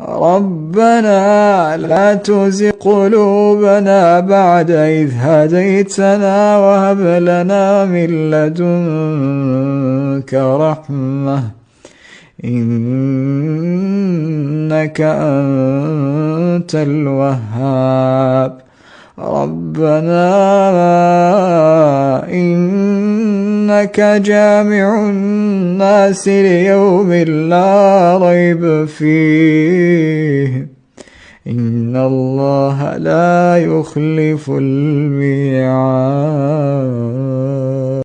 ربنا لا تزغ قلوبنا بعد إذ هديتنا وهب لنا من لدنك رحمة إنك أنت الوهاب. ربنا إنك جامع الناس ليوم لا ريب فيه إن الله لا يخلف الميعاد.